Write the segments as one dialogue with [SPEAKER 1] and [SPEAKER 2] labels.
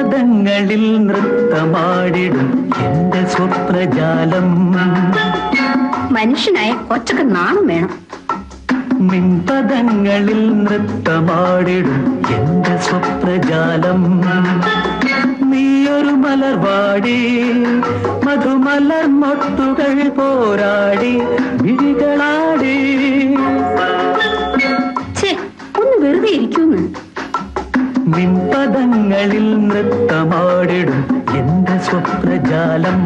[SPEAKER 1] മിൻപദങ്ങളിൽ നൃത്തമാടിടും എന്റെ സ്വപ്നജാലം.
[SPEAKER 2] മനുഷ്യനായ കൊച്ചക്ക് നാണം വേണം.
[SPEAKER 1] മിൻപദങ്ങളിൽ നൃത്തമാടിടും എന്റെ സ്വപ്നജാലം. നീയൊരു മലർവാടി മധുമലർ മൊട്ടുകൾ പോരാടി വിഴികളാടി.
[SPEAKER 2] ഒന്ന് വെറുതെ ഇരിക്കുന്നു.
[SPEAKER 1] മിൻപദങ്ങളിൽ നൃത്തമാടിടും എന്റെ സ്വപ്നജാലം.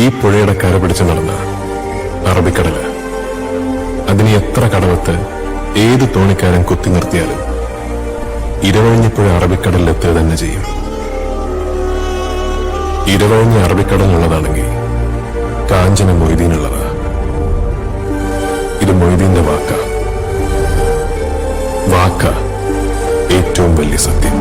[SPEAKER 3] ഈ പുഴയുടെ കര പിടിച്ചു നടന്ന അറബിക്കടല് അതിന് എത്ര കടവത്ത് ഏത് തോണിക്കാരൻ കുത്തി നിർത്തിയാലും ഇരവഴിഞ്ഞപ്പുഴ അറബിക്കടലിലെത്തുക തന്നെ ചെയ്യും. ഇരവഴിഞ്ഞ അറബിക്കടലിനുള്ളതാണെങ്കിൽ കാഞ്ചന മൊയ്തീനുള്ളതാ. ഇത് മൊയ്തീന്റെ വാക്ക ഏറ്റവും വലിയ സത്യം.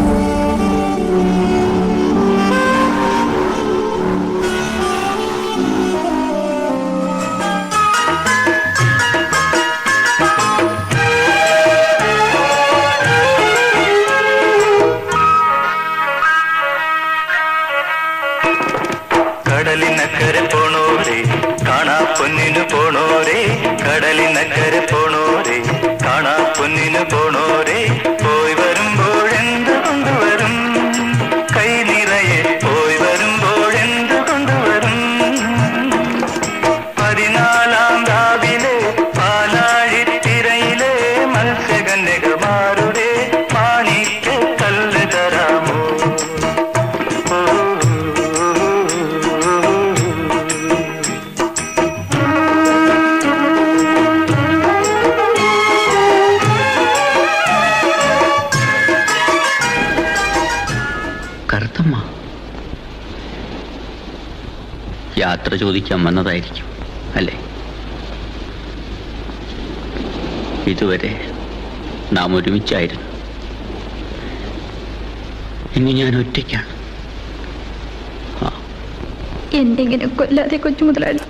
[SPEAKER 1] കടലിനക്കരെ പോണോരേ കാണാ പൊന്നിനു പോണോരേ. കടലിനക്കരെ പോണോരേ കാണാ പൊന്നിനു പോണോരേ. പോയി വരുമ്പോഴെന്ത് കൊണ്ടുവരും കൈ നിറയെ. പോയി വരുമ്പോഴെന്ത് കൊണ്ടുവരും. 14-ാം രാവിലെ പാലാഴിത്തിരയിലെ മത്സ്യകന്യകമാരുടെ പാണിക്ക് കല്ല് തരാമോ.
[SPEAKER 4] കറുത്തമ്മ യാത്ര ചോദിക്കാൻ വന്നതായിരിക്കും അല്ലേ? ഇതുവരെ നാം ഒരുമിച്ചായിരുന്നു. ഇനി ഞാൻ ഒറ്റയ്ക്കാണ്.
[SPEAKER 2] എന്തെങ്കിലും കൊല്ലാതെ കൊച്ചു മുതലാളി.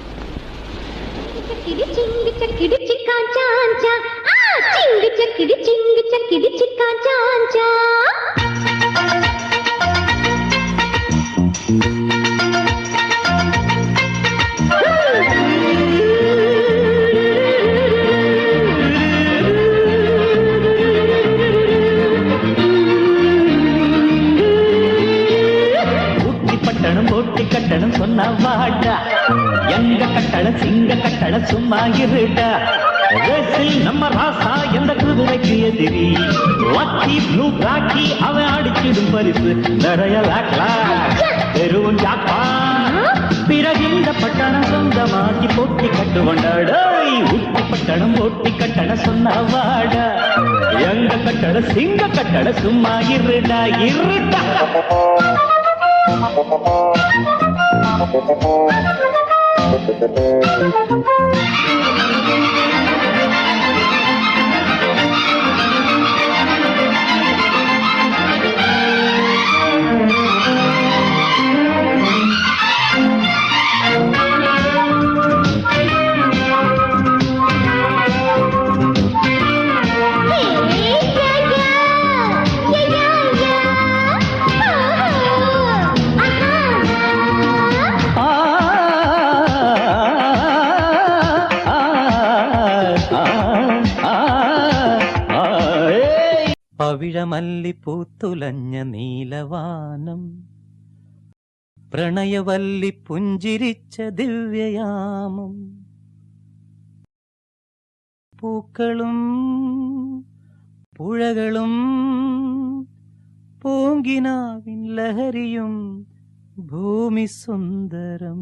[SPEAKER 1] கட்டணம் சொன்ன வாடா எங்க கட்டள சிங்க கட்டள சும்மா இருடா. நம்ம ராசா எந்த குதிரைக்கு எதிரி லக்கி ப்ளூ பிளாக்கி அவன் அடிச்சிடும் பரிசு நிறைய பெருவும் ஜாப்பா. பிறகு இந்த பட்டணம் சொந்தமாக்கி போட்டி கட்டு கொண்டாடா. உட்டி பட்டணம் போட்டி கட்டண சொன்ன வாடா எங்க கட்டள சிங்க கட்டள சும்மா இருடா இருடா. പവിഴമല്ലിപ്പൂത്തുലഞ്ഞ നീലവാനം പ്രണയവല്ലി പുഞ്ചിരിച്ച ദിവ്യയാമം. പൂക്കളും പുഴകളും പൂങ്കിനാവിൻ ലഹരിയും ഭൂമി സുന്ദരം.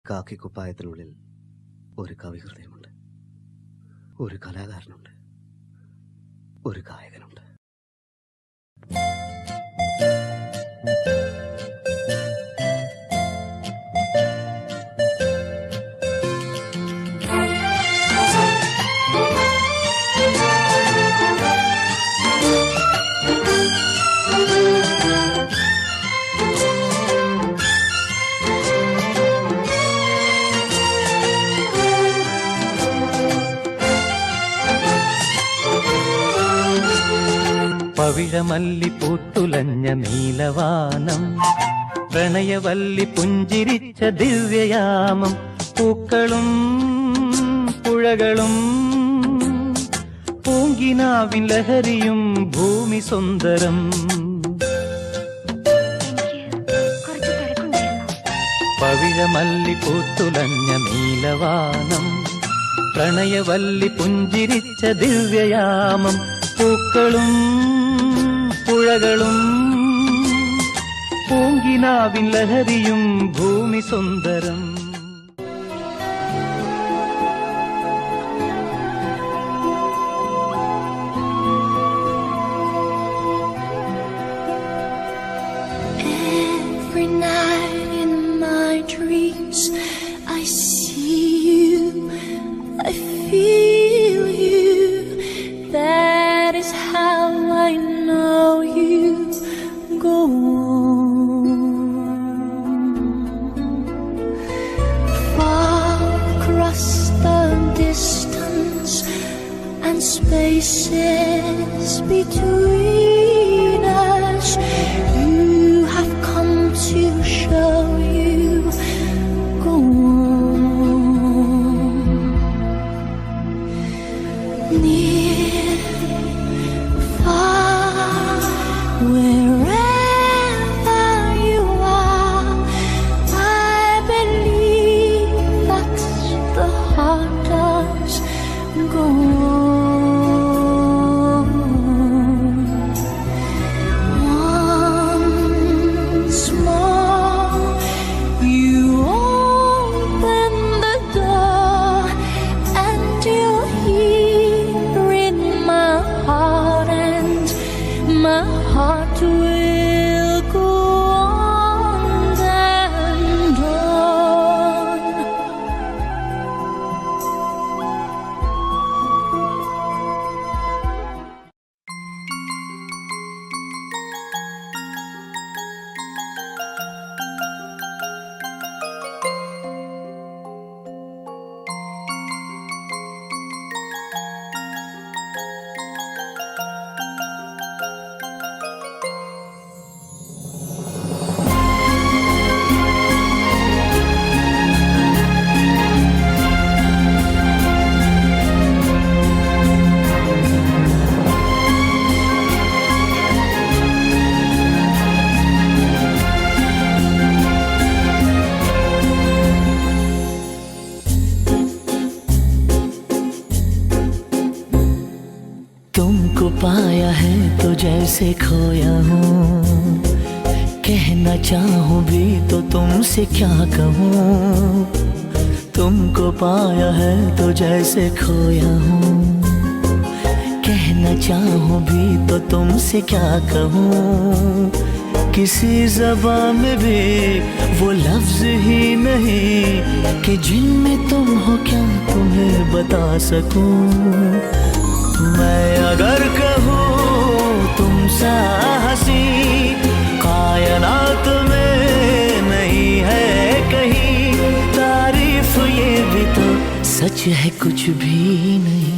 [SPEAKER 5] കാക്കിക്കുപ്പായത്തിനുള്ളിൽ ഒരു കവിഹൃദയമുണ്ട്, ഒരു കലാകാരനുണ്ട്, ഒരു ഗായകനുണ്ട്.
[SPEAKER 1] പവിഴമല്ലി പൂത്തുലഞ്ഞ നീലവാനം, പ്രണയവല്ലി പുഞ്ചിരിച്ച ദിവ്യയാമം. പൂക്കളും പുഴകളും പൂങ്കിനാവിൻ ലഹരിയും ഭൂമി സുന്ദരം. പവിഴമല്ലി പൂത്തുലഞ്ഞ നീലവാനം, പ്രണയവല്ലി പുഞ്ചിരിച്ച ദിവ്യയാമം. പൂക്കളും പുഴകളും പൂങ്കിനാവിൻ ലഹരിയും ഭൂമി സുന്ദരം.
[SPEAKER 6] Every night in my dreams I see you, I feel you. That is how I know you. Go on. Far across the distance and spaces between us, you have come to show you. Go on. Near, far, wherever you are, I believe that the heart does go on. Once more, you open the door and you're here in my heart, and my heart will go on and on.
[SPEAKER 7] तुमको पाया है तो जैसे खोया हूँ, कहना चाहूँ भी तो तुमसे क्या कहूँ. तुमको पाया है तो जैसे खोया हूँ, कहना चाहूँ भी तो तुमसे क्या कहूँ. किसी ज़बान में भी वो लफ्ज़ ही नहीं कि जिनमें तुम हो क्या तुम्हें बता सकूं. मैं अगर कहूँ तुम सा हंसी कायनात में नहीं है कहीं, तारीफ ये भी तो सच है कुछ भी नहीं.